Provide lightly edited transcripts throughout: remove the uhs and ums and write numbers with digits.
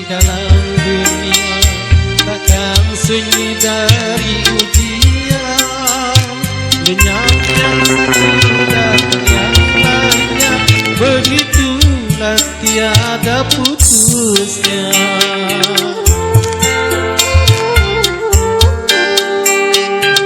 dalam dunia takkan sunyi dari ujian. Lenyap yang satu dan yang lainnya, begitulah tiada putusnya.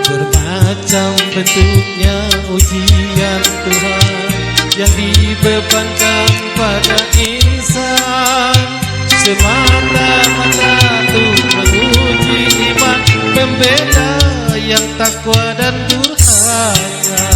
Bermacam bentuknya ujian Tuhan yang dibebankan pada insan, semata-mata untuk menguji iman pembela yang takwa dan durhaka.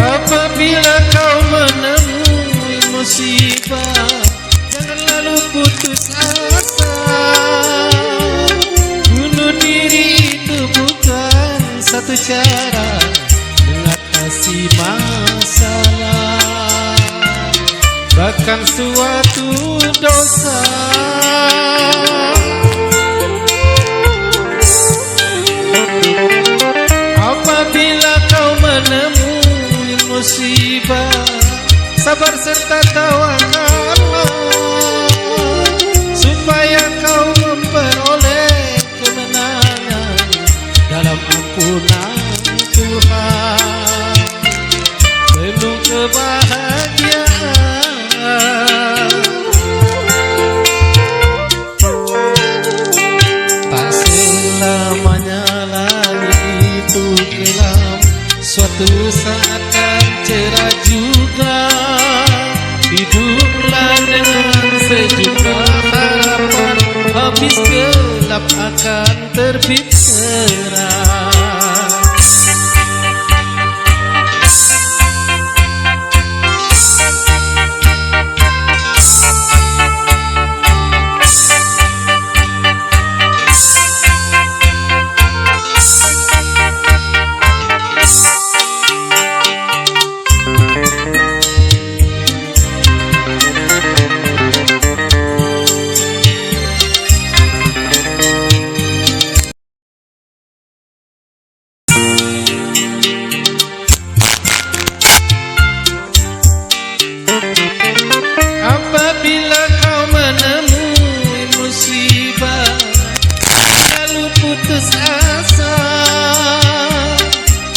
Apabila kau menemui musibah, jangan lalu putus asa. Bunuh diri itu bukan satu cara mengatasi masalah, bahkan suatu dosa. Apabila kau menemui musibah, sabar serta tawakallah, supaya kau memperoleh kemenangan dalam ampunan Tuhan, penuh kebahagiaan. Tak selamanya langit itu kelam, suatu saat kan cerah juga. Hiduplah dengan sejumlah harapan, habis gelap akan terbit terang. Apabila kau menemui musibah, lalu putus asa.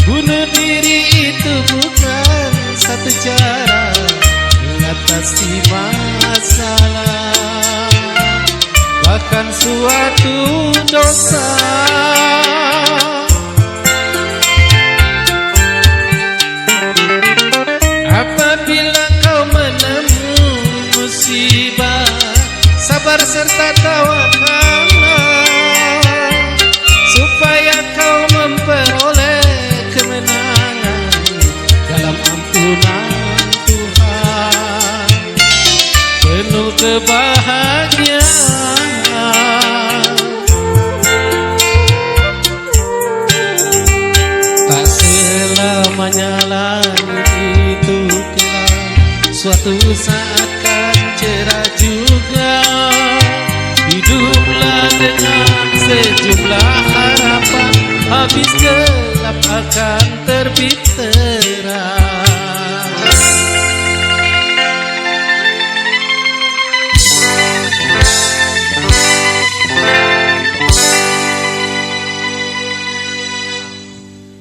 Bunuh diri itu bukan satu cara mengatasi masalah, bahkan suatu dosa. Apabila kau menemui musibah, sabar serta tawakallah, supaya kau memperoleh kemenangan dalam ampunan Tuhan, penuh kebahagiaan. Tak selamanya langit itu kelam, suatu saat kan cerah juga. Hiduplah dengan sejumlah harapan, habis gelap akan terbit